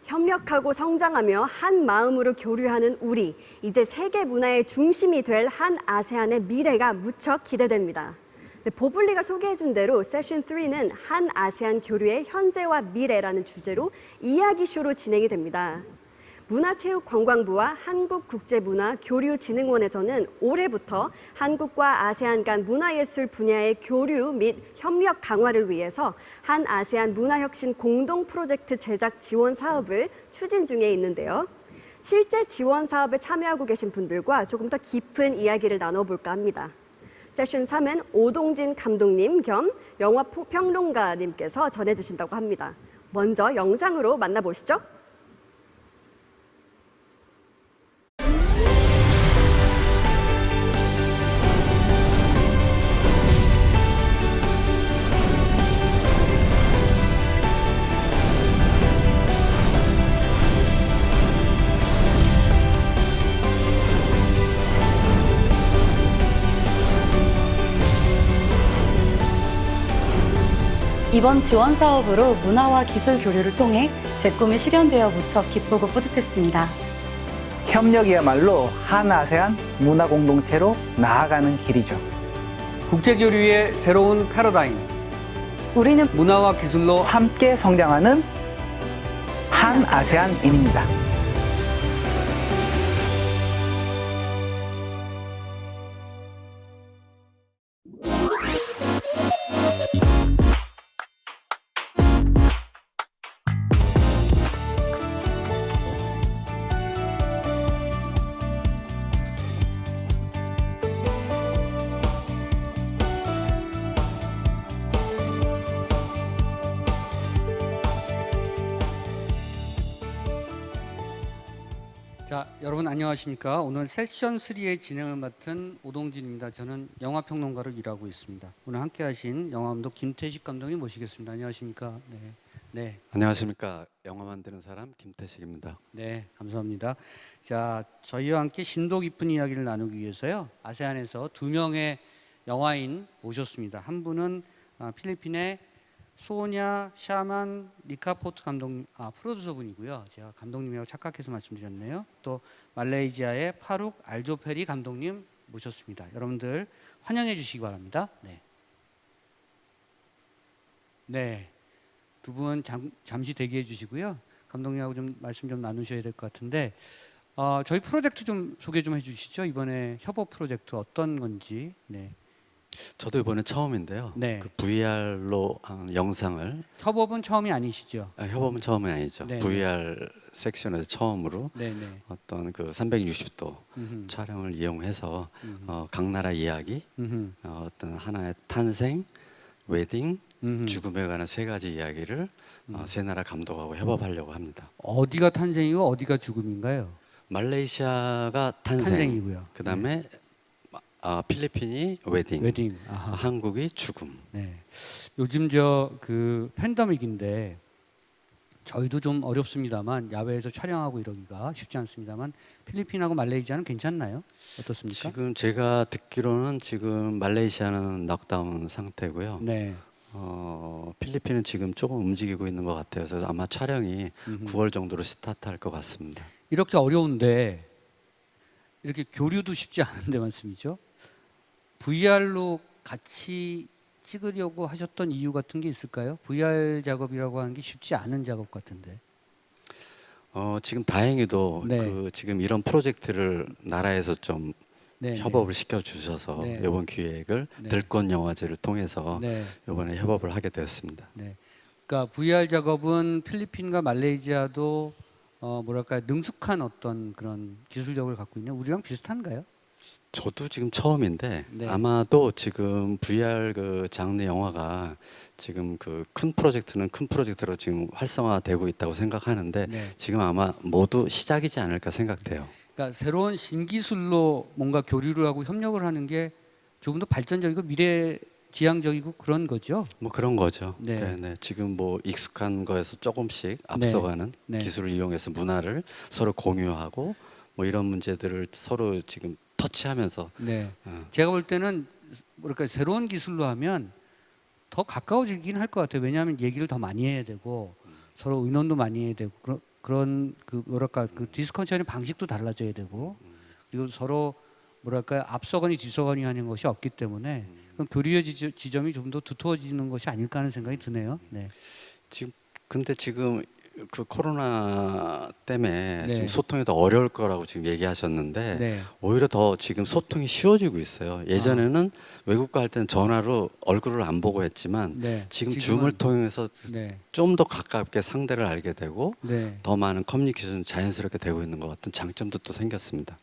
협력하고 성장하며 한 마음으로 교류하는 우리, 이제 세계 문화의 중심이 될 한 아세안의 미래가 무척 기대됩니다. 보블리가 소개해준 대로 세션 3는 한 아세안 교류의 현재와 미래라는 주제로 이야기쇼로 진행이 됩니다. 문화체육관광부와 한국국제문화교류진흥원에서는 올해부터 한국과 아세안 간 문화예술 분야의 교류 및 협력 강화를 위해서 한 아세안 문화혁신 공동 프로젝트 제작 지원 사업을 추진 중에 있는데요. 실제 지원 사업에 참여하고 계신 분들과 조금 더 깊은 이야기를 나눠볼까 합니다. 세션 3은 오동진 감독님 겸 영화평론가님께서 전해주신다고 합니다. 먼저 영상으로 만나보시죠. 이번 지원 사업으로 문화와 기술 교류를 통해 제 꿈이 실현되어 무척 기쁘고 뿌듯했습니다. 협력이야말로 한 아세안 문화 공동체로 나아가는 길이죠. 국제교류의 새로운 패러다임. 우리는 문화와 기술로 함께 성장하는 한 아세안인입니다. 자, 여러분 안녕하십니까? 오늘 세션 3의 진행을 맡은 오동진입니다. 저는 영화평론가로 일하고 있습니다. 오늘 함께 하신 영화감독 김태식 감독님 모시겠습니다. 안녕하십니까? 네. 안녕하십니까. 영화 만드는 사람 김태식입니다. 네, 감사합니다. 자, 저희와 함께 심도 깊은 이야기를 나누기 위해서요. 아세안에서 2명의 영화인 모셨습니다. 한 분은 필리핀의 소냐 샤만 리카포트 프로듀서분이고요. 제가 감독님이라고 착각해서 말씀드렸네요. 또 말레이시아의 파룩 알조페리 감독님 모셨습니다. 여러분들 환영해 주시기 바랍니다. 네. 두 분 잠시 대기해 주시고요. 감독님하고 좀 말씀 좀 나누셔야 될 것 같은데 저희 프로젝트 좀 소개 좀 해주시죠. 이번에 협업 프로젝트 어떤 건지. 네. 저도 이번에 처음인데요. 네. 그 VR로 영상을 협업은 처음이 아니시죠? 협업은 처음은 아니죠. 네, VR 섹션에서 처음으로 네네. 어떤 그 360도 촬영을 이용해서 각 나라 이야기, 어떤 하나의 탄생, 웨딩, 죽음에 관한 3가지 이야기를 3나라 감독하고 협업하려고 합니다. 어디가 탄생이고 어디가 죽음인가요? 말레이시아가 탄생이고요. 그다음에 필리핀이 웨딩. 아하. 한국이 죽음. 네. 요즘 그 팬데믹인데 저희도 좀 어렵습니다만 야외에서 촬영하고 이러기가 쉽지 않습니다만 필리핀하고 말레이시아는 괜찮나요? 어떻습니까? 지금 제가 듣기로는 지금 말레이시아는 넉다운 상태고요. 네. 필리핀은 지금 조금 움직이고 있는 것 같아요. 그래서 아마 촬영이 9월 정도로 스타트할 것 같습니다. 이렇게 어려운데 이렇게 교류도 쉽지 않은데 말씀이죠. VR로 같이 찍으려고 하셨던 이유 같은 게 있을까요? VR 작업이라고 하는 게 쉽지 않은 작업 같은데. 지금 다행히도 네. 지금 이런 프로젝트를 나라에서 좀 네, 협업을 시켜 주셔서 네. 이번 기획을 네. 들꽃 영화제를 통해서 네. 이번에 협업을 하게 되었습니다. 네. 그러니까 VR 작업은 필리핀과 말레이시아도 뭐랄까 능숙한 어떤 그런 기술력을 갖고 있냐? 우리랑 비슷한가요? 저도 지금 처음인데 네. 아마도 지금 VR 그 장르 영화가 지금 그 큰 프로젝트는 큰 프로젝트로 지금 활성화되고 있다고 생각하는데 네. 지금 아마 모두 시작이지 않을까 생각돼요. 그러니까 새로운 신기술로 뭔가 교류를 하고 협력을 하는 게 조금 더 발전적이고 미래지향적이고 그런 거죠. 뭐 그런 거죠. 네. 네. 지금 뭐 익숙한 거에서 조금씩 앞서가는 네. 기술을 이용해서 문화를 서로 공유하고 뭐 이런 문제들을 서로 지금 터치하면서 네. 제가 볼 때는 뭐랄까 새로운 기술로 하면 더 가까워지긴 할 것 같아요. 왜냐하면 얘기를 더 많이 해야 되고 서로 의논도 많이 해야 되고 그런 그 뭐랄까 그 디스커션의 방식도 달라져야 되고 그리고 서로 뭐랄까 앞서거니 뒤서거니 하는 것이 없기 때문에 그럼 교류의 지점이 좀 더 두터워지는 것이 아닐까 하는 생각이 드네요. 네. 근데 지금 그 코로나 때문에 네. 지금 소통이 더 어려울 거라고 지금 얘기하셨는데 네. 오히려 더 지금 소통이 쉬워지고 있어요. 예전에는 외국과 할 때는 전화로 얼굴을 안 보고 했지만 네. 지금 지금은- 줌을 통해서 네. 좀 더 가깝게 상대를 알게 되고 네. 더 많은 커뮤니케이션이 자연스럽게 되고 있는 것 같은 장점도 또 생겼습니다.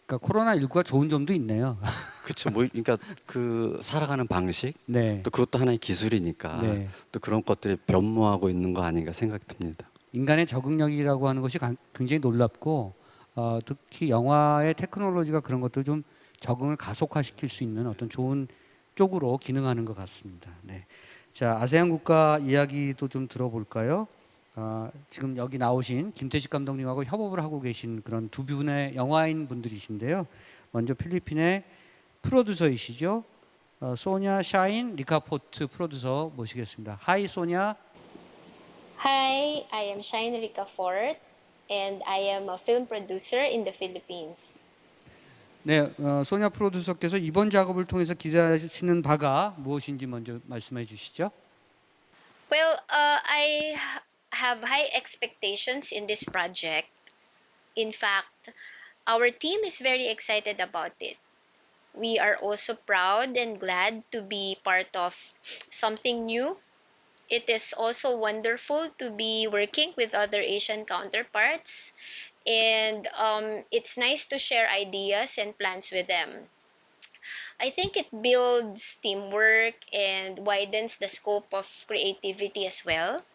그러니까 코로나 19가 좋은 점도 있네요. 그렇죠. 뭐 그러니까 그 살아가는 방식 네. 또 그것도 하나의 기술이니까 네. 또 그런 것들이 변모하고 있는 거 아닌가 생각이 듭니다. 인간의 적응력이라고 하는 것이 굉장히 놀랍고 특히 영화의 테크놀로지가 그런 것들 좀 적응을 가속화시킬 수 있는 어떤 좋은 쪽으로 기능하는 것 같습니다. 네. 자, 아세안 국가 이야기도 좀 들어볼까요? 지금 여기 나오신 김태식 감독님하고 협업을 하고 계신 그런 두 분의 영화인 분들이신데요. 먼저 필리핀의 프로듀서이시죠. 소냐 샤인 리카포트 프로듀서 모시겠습니다. 하이 소냐. Hi, I am Shine Rica Fort, and I am a film producer in the Philippines. 네, 소냐 프로듀서께서 이번 작업을 통해서 기대하시는 바가 무엇인지 먼저 말씀해 주시죠. Well, I have high expectations in this project. In fact, our team is very excited about it. We are also proud and glad to be part of something new. It is also wonderful to be working with other Asian counterparts, and it's nice to share ideas and plans with them. I think it builds teamwork and widens the scope of creativity as well.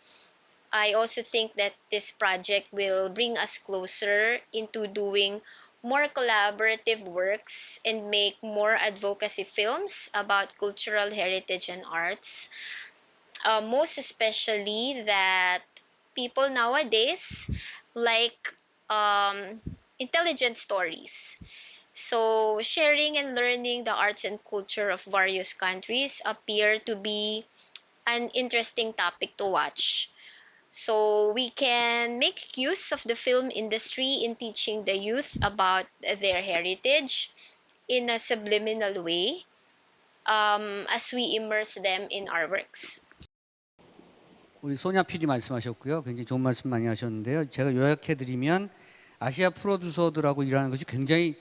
I also think that this project will bring us closer into doing more collaborative works and make more advocacy films about cultural heritage and arts. Most especially that people nowadays like intelligent stories. So sharing and learning the arts and culture of various countries appear to be an interesting topic to watch. So we can make use of the film industry in teaching the youth about their heritage in a subliminal way as we immerse them in our works. 우리 소냐 PD 말씀하셨고요. 굉장히 좋은 말씀 많이 하셨는데요. 제가 요약해드리면 아시아 프로듀서들하고 일하는 것이 굉장히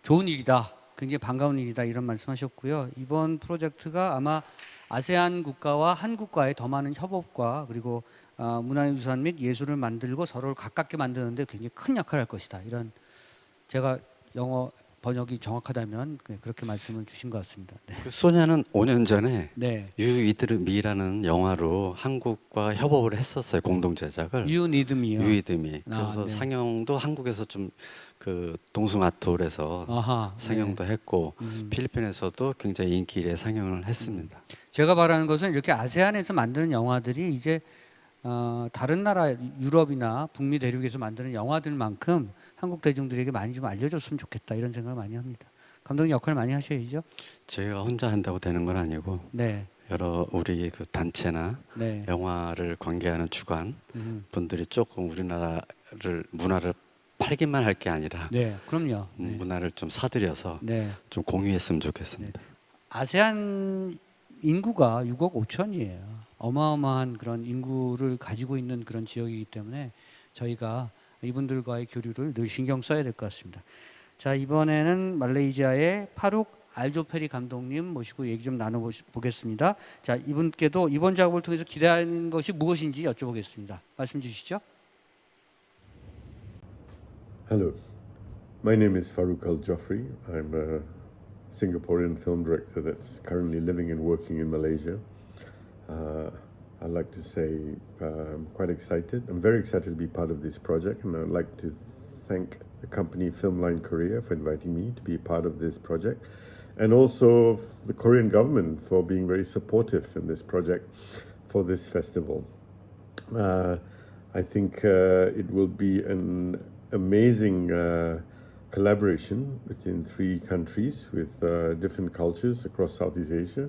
좋은 일이다. 굉장히 반가운 일이다. 이런 말씀하셨고요. 이번 프로젝트가 아마 아세안 국가와 한국과의 더 많은 협업과 그리고 문화유산 및 예술을 만들고 서로를 가깝게 만드는데 굉장히 큰 역할을 할 것이다. 이런 제가 영어 번역이 정확하다면 그렇게 말씀을 주신 것 같습니다. 네. 그 소냐는 5년 전에 네. You Need Me라는 영화로 한국과 협업을 했었어요. 공동 제작을. You Need Me요. You Need Me. 그래서 네. 상영도 한국에서 좀 그 동숭아톨에서 아하, 상영도 네. 했고 필리핀에서도 굉장히 인기 있게 상영을 했습니다. 제가 말하는 것은 이렇게 아세안에서 만드는 영화들이 이제 다른 나라 유럽이나 북미 대륙에서 만드는 영화들만큼 한국 대중들에게 많이 좀 알려줬으면 좋겠다 이런 생각을 많이 합니다. 감독님 역할 많이 하셔야죠. 제가 혼자 한다고 되는 건 아니고 네, 여러 우리 그 단체나 네. 영화를 관계하는 주관 분들이 조금 우리나라를 문화를 팔기만 할 게 아니라 네, 그럼요. 네. 문화를 좀 사들여서 네. 좀 공유했으면 좋겠습니다. 아세안 인구가 6억 5천이에요. 어마어마한 그런 인구를 가지고 있는 그런 지역이기 때문에 저희가 이분들과의 교류를 늘 신경 써야 될 것 같습니다. 자, 이번에는 말레이시아의 파룩 알조페리 감독님 모시고 얘기 좀 나눠보겠습니다. 자, 이분께도 이번 작업을 통해서 기대하는 것이 무엇인지 여쭤보겠습니다. 말씀 주시죠. Hello, my name is Farouk Al Joffrey. I'm a Singaporean film director that's currently living and working in Malaysia. I'd like to say I'm quite excited. I'm very excited to be part of this project, and I'd like to thank the company Filmline Korea for inviting me to be a part of this project, and also the Korean government for being very supportive in this project for this festival. I think it will be an amazing collaboration between three countries with different cultures across Southeast Asia,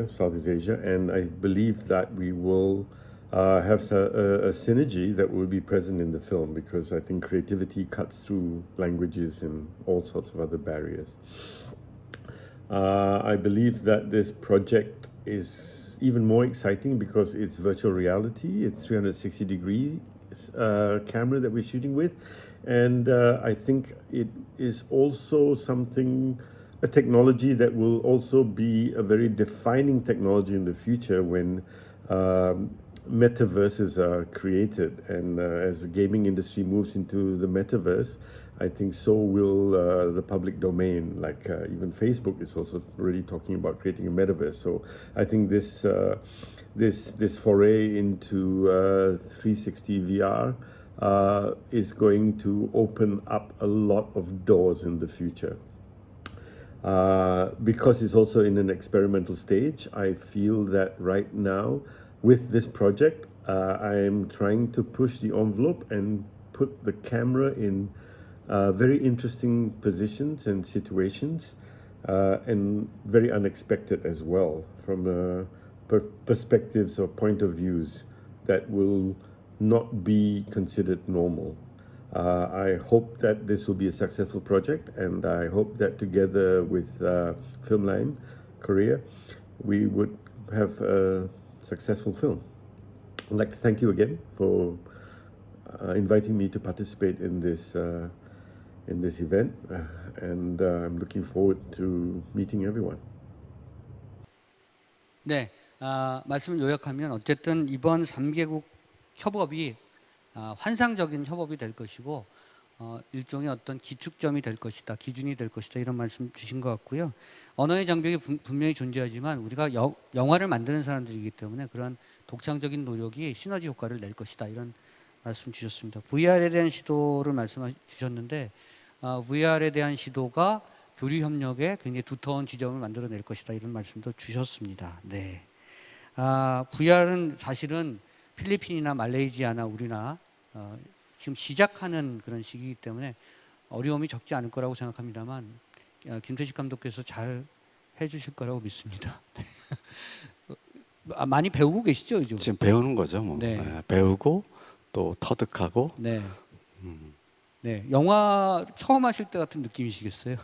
Southeast Asia, and I believe that we will have a synergy that will be present in the film, because I think creativity cuts through languages and all sorts of other barriers. I believe that this project is even more exciting because it's virtual reality. It's 360-degree camera that we're shooting with, and I think it is also a technology that will also be a very defining technology in the future when metaverses are created, and as the gaming industry moves into the metaverse, I think so will the public domain. Like even Facebook is also really talking about creating a metaverse. So I think this foray into 360 VR is going to open up a lot of doors in the future. Because it's also in an experimental stage, I feel that right now, with this project, I am trying to push the envelope and put the camera in very interesting positions and situations, and very unexpected as well, from perspectives or point of views that will not be considered normal. I hope that this will be a successful project, and I hope that together with Filmline Korea, we would have a successful film. I'd like to thank you again for inviting me to participate in this event, and I'm looking forward to meeting everyone. 네, 말씀을 요약하면 어쨌든 이번 3개국 협업이 환상적인 협업이 될 것이고 일종의 어떤 기축점이 될 것이다, 기준이 될 것이다, 이런 말씀 주신 것 같고요. 언어의 장벽이 분명히 존재하지만 우리가 영화를 만드는 사람들이기 때문에 그런 독창적인 노력이 시너지 효과를 낼 것이다, 이런 말씀 주셨습니다. VR에 대한 시도를 말씀 주셨는데 VR에 대한 시도가 교류 협력에 굉장히 두터운 지점을 만들어낼 것이다, 이런 말씀도 주셨습니다. 네, VR은 사실은 필리핀이나 말레이시아나 우리나 지금 시작하는 그런 시기이기 때문에 어려움이 적지 않을 거라고 생각합니다만 김태식 감독께서 잘 해주실 거라고 믿습니다. 많이 배우고 계시죠, 요즘? 지금 배우는 거죠, 뭐. 네. 네, 배우고 또 터득하고. 네. 네, 영화 처음 하실 때 같은 느낌이시겠어요?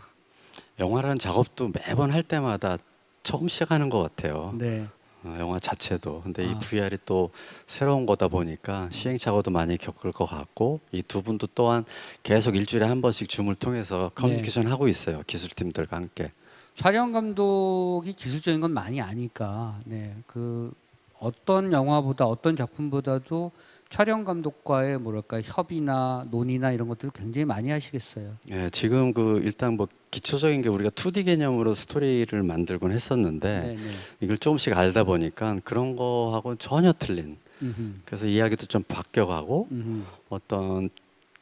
영화라는 작업도 매번 할 때마다 처음 시작하는 것 같아요. 네. 영화 자체도. 근데 이 VR이 또 새로운 거다 보니까 시행착오도 많이 겪을 것 같고, 이 두 분도 또한 계속 일주일에 한 번씩 줌을 통해서 커뮤니케이션 하고 있어요, 기술팀들과 함께. 촬영 감독이 기술적인 건 많이 아니까, 네, 그 어떤 영화보다 어떤 작품보다도 촬영 감독과의 뭐랄까 협의나 논의나 이런 것들을 굉장히 많이 하시겠어요. 네, 지금 일단 뭐 기초적인 게 우리가 2D 개념으로 스토리를 만들곤 했었는데, 네네. 이걸 조금씩 알다 보니까 그런 거하고는 전혀 틀린. 그래서 이야기도 좀 바뀌어가고, 어떤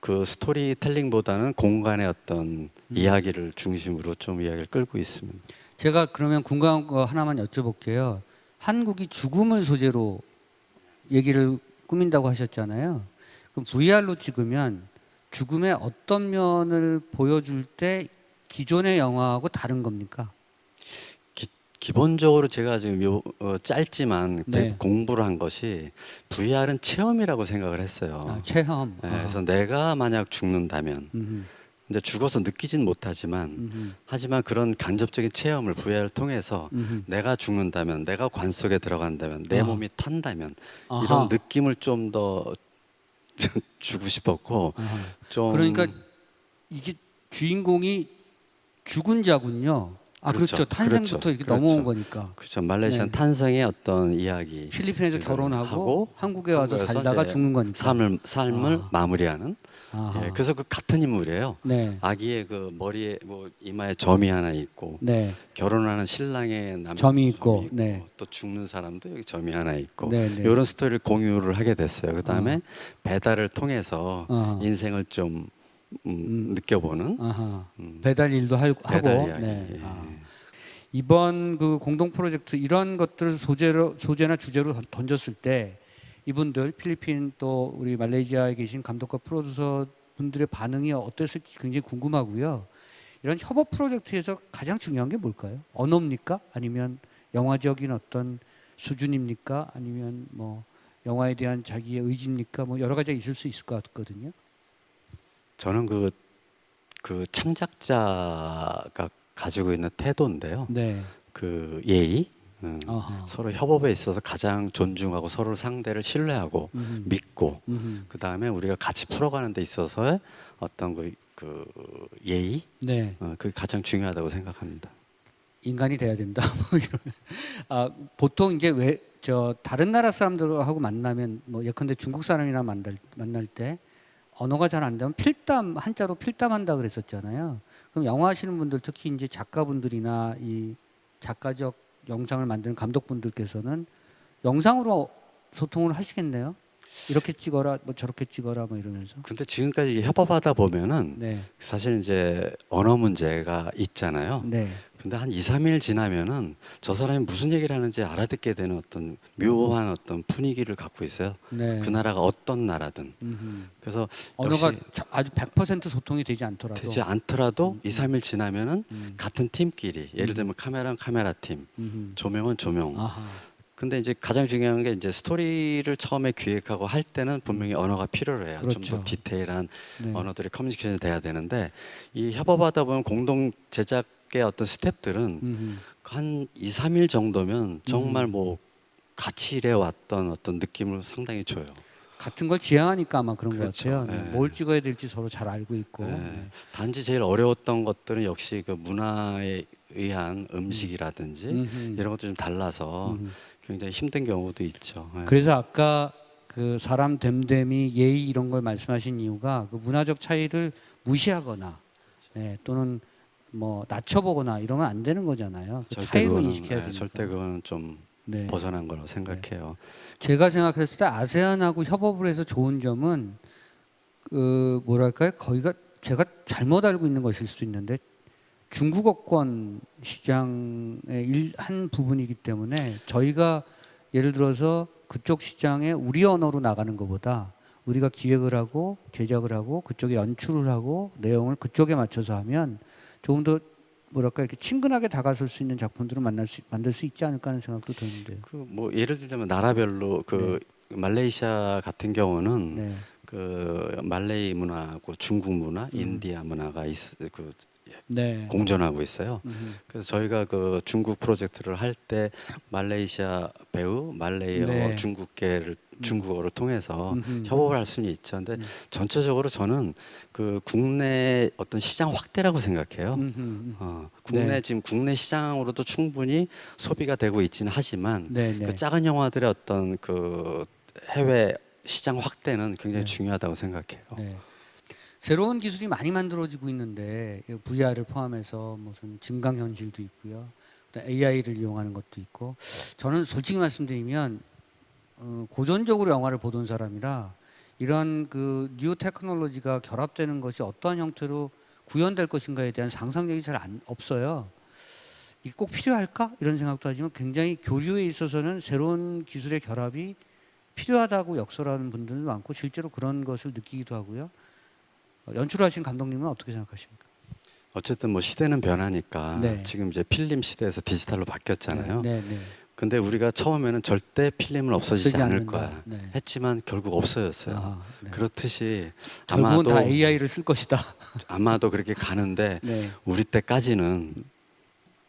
그 스토리텔링보다는 공간의 어떤 이야기를 중심으로 좀 이야기를 끌고 있습니다. 제가 그러면 궁금한 거 하나만 여쭤볼게요. 한국이 죽음을 소재로 얘기를 꾸민다고 하셨잖아요. 그럼 VR로 찍으면 죽음의 어떤 면을 보여줄 때 기존의 영화하고 다른 겁니까? 기본적으로 제가 지금 짧지만 네. 공부를 한 것이 VR은 체험이라고 생각을 했어요. 체험. 네, 그래서 내가 만약 죽는다면, 근데 죽어서 느끼진 못하지만, 하지만 그런 간접적인 체험을 VR을 통해서 내가 죽는다면, 내가 관 속에 들어간다면, 내 몸이 탄다면, 이런 느낌을 좀 더 주고 싶었고, 좀 그러니까 이게 주인공이 죽은 자군요. 그렇죠. 탄생부터 이렇게 넘어온 거니까. 그렇죠. 말레이시아 네. 탄생의 어떤 이야기. 필리핀에서 결혼하고 한국에 와서 한국에서 살다가 이제 죽는 거니까. 삶을 마무리하는. 예, 그래서 그 같은 인물이에요. 네. 아기의 그 머리에 이마에 점이 하나 있고, 네. 결혼하는 신랑의 점이 있고, 네. 또 죽는 사람도 여기 점이 하나 있고, 네, 네. 이런 스토리를 공유를 하게 됐어요. 그 다음에 배달을 통해서 인생을 좀 느껴보는 배달 일도 배달 하고. 이야기. 네. 예. 이번 그 공동 프로젝트 이런 것들을 소재나 주제로 던졌을 때 이분들 필리핀 또 우리 말레이시아에 계신 감독과 프로듀서 분들의 반응이 어땠을지 굉장히 궁금하고요. 이런 협업 프로젝트에서 가장 중요한 게 뭘까요? 언어입니까? 아니면 영화적인 어떤 수준입니까? 아니면 뭐 영화에 대한 자기의 의지입니까? 뭐 여러 가지가 있을 수 있을 것 같거든요. 저는 그 참작자가 가지고 있는 태도인데요. 네. 그 예의, 아하. 서로 협업에 있어서 가장 존중하고 서로 상대를 신뢰하고 믿고, 그 다음에 우리가 같이 풀어가는 데 있어서의 어떤 그 예의, 네. 그게 가장 중요하다고 생각합니다. 인간이 돼야 된다. 뭐 이런. 보통 이제 다른 나라 사람들하고 만나면 뭐 예컨대 중국 사람이랑 만날 때 언어가 잘 안 되면 필담, 한자로 필담한다 그랬었잖아요. 그럼 영화 하시는 분들, 특히 이제 작가분들이나 이 작가적 영상을 만드는 감독분들께서는 영상으로 소통을 하시겠네요. 이렇게 찍어라, 뭐 저렇게 찍어라, 뭐 이러면서. 근데 지금까지 이게 협업하다 보면은 네. 사실 이제 언어 문제가 있잖아요. 네. 근데 한 2, 3일 지나면은 저 사람이 무슨 얘기를 하는지 알아듣게 되는 어떤 묘한 어떤 분위기를 갖고 있어요. 네. 그 나라가 어떤 나라든. 그래서 언어가 역시 아주 100% 소통이 되지 않더라도. 되지 않더라도 2, 3일 지나면은 같은 팀끼리, 예를 들면 카메라는 카메라 팀, 조명은 조명. 아하. 근데 이제 가장 중요한 게 이제 스토리를 처음에 기획하고 할 때는 분명히 언어가 필요로 해요. 좀 그렇죠. 더 디테일한 네. 언어들이 커뮤니케이션이 돼야 되는데, 이 협업하다 보면 공동 제작의 어떤 스텝들은 한 2, 3일 정도면 정말 뭐 같이 일해왔던 어떤 느낌을 상당히 줘요. 같은 걸 지향하니까 아마 그런 그렇죠. 것 같아요. 네. 네. 뭘 찍어야 될지 서로 잘 알고 있고. 네. 네. 단지 제일 어려웠던 것들은 역시 그 문화에 의한 음식이라든지 이런 것도 좀 달라서 굉장히 힘든 경우도 있죠. 네. 그래서 아까 그 사람 됨됨이 예의 이런 걸 말씀하신 이유가 그 문화적 차이를 무시하거나 네, 또는 뭐 낮춰보거나 이러면 안 되는 거잖아요. 그 차이로 그거는, 인식해야 네, 되니까. 절대 그거는 좀 네. 벗어난 거라고 생각해요. 제가 생각했을 때 아세안하고 협업을 해서 좋은 점은 그 뭐랄까요? 거기가 제가 잘못 알고 있는 것일 수도 있는데 중국어권 시장의 한 부분이기 때문에 저희가 예를 들어서 그쪽 시장에 우리 언어로 나가는 것보다 우리가 기획을 하고 제작을 하고 그쪽에 연출을 하고 내용을 그쪽에 맞춰서 하면 조금 더 뭐랄까 이렇게 친근하게 다가설 수 있는 작품들을 만들 수 있지 않을까 하는 생각도 드는데요. 그 뭐 예를 들자면 나라별로 그 말레이시아 같은 경우는 네. 그 말레이 문화하고 중국 문화, 인디아 문화가 네. 공존하고 있어요. 그래서 저희가 그 중국 프로젝트를 할 때 말레이시아 배우, 말레이어 네. 중국어를 통해서 협업을 할 수는 있죠. 근데 전체적으로 저는 그 국내 어떤 시장 확대라고 생각해요. 네. 지금 국내 시장으로도 충분히 소비가 되고 있지는 하지만 네, 네. 그 작은 영화들의 어떤 그 해외 시장 확대는 굉장히 중요하다고 생각해요. 네. 새로운 기술이 많이 만들어지고 있는데 VR을 포함해서 무슨 증강현실도 있고요. AI를 이용하는 것도 있고 저는 솔직히 말씀드리면 고전적으로 영화를 보던 사람이라 이런 그 뉴 테크놀로지가 결합되는 것이 어떠한 형태로 구현될 것인가에 대한 상상력이 잘 없어요. 이게 꼭 필요할까? 이런 생각도 하지만 굉장히 교류에 있어서는 새로운 기술의 결합이 필요하다고 역설하는 분들도 많고 실제로 그런 것을 느끼기도 하고요. 연출하신 감독님은 어떻게 생각하십니까? 어쨌든 뭐 시대는 변하니까 네. 지금 이제 필름 시대에서 디지털로 바뀌었잖아요. 네, 네. 근데 우리가 처음에는 절대 필름은 없어지지 않을 않는다. 거야 네. 했지만 결국 없어졌어요. 아, 네. 그렇듯이 결국은 아마도 다 AI를 쓸 것이다. 아마도 그렇게 가는데 네. 우리 때까지는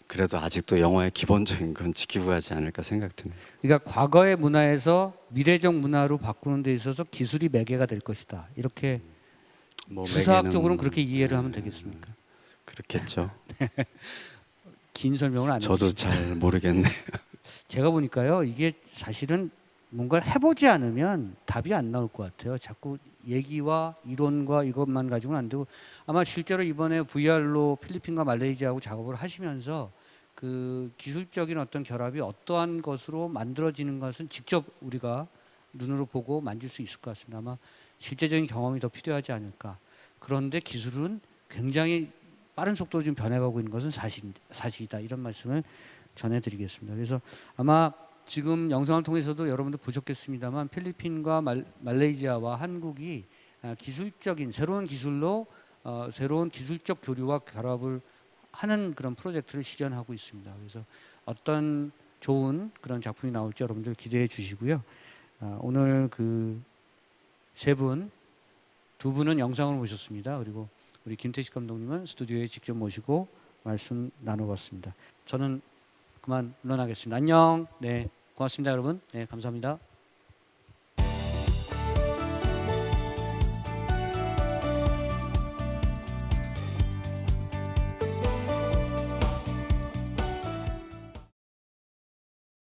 그래도 아직도 영화의 기본적인 건 지키고 가지 않을까 생각드네요. 그러니까 과거의 문화에서 미래적 문화로 바꾸는 데 있어서 기술이 매개가 될 것이다. 이렇게 뭐 수사학적으로는 매개는- 그렇게 이해를 하면 되겠습니까? 그렇겠죠. 긴 설명을 안 저도 해주시죠. 잘 모르겠네. 제가 보니까요, 이게 사실은 뭔가를 해보지 않으면 답이 안 나올 것 같아요. 자꾸 얘기와 이론과 이것만 가지고는 안 되고 아마 실제로 이번에 VR로 필리핀과 말레이시아하고 작업을 하시면서 그 기술적인 어떤 결합이 어떠한 것으로 만들어지는 것은 직접 우리가 눈으로 보고 만질 수 있을 것 같습니다. 아마 실제적인 경험이 더 필요하지 않을까. 그런데 기술은 굉장히 빠른 속도로 지금 변해가고 있는 것은 사실이다. 이런 말씀을 전해드리겠습니다. 그래서 아마 지금 영상을 통해서도 여러분들 보셨겠습니다만 필리핀과 말레이시아와 한국이 기술적인 새로운 기술로 새로운 기술적 교류와 결합을 하는 그런 프로젝트를 실현하고 있습니다. 그래서 어떤 좋은 그런 작품이 나올지 여러분들 기대해 주시고요. 오늘 그 세 분, 두 분은 영상을 보셨습니다. 그리고 우리 김태식 감독님은 스튜디오에 직접 모시고 말씀 나눠봤습니다. 저는 그만 물러나겠습니다. 안녕. 네, 고맙습니다, 여러분. 네, 감사합니다.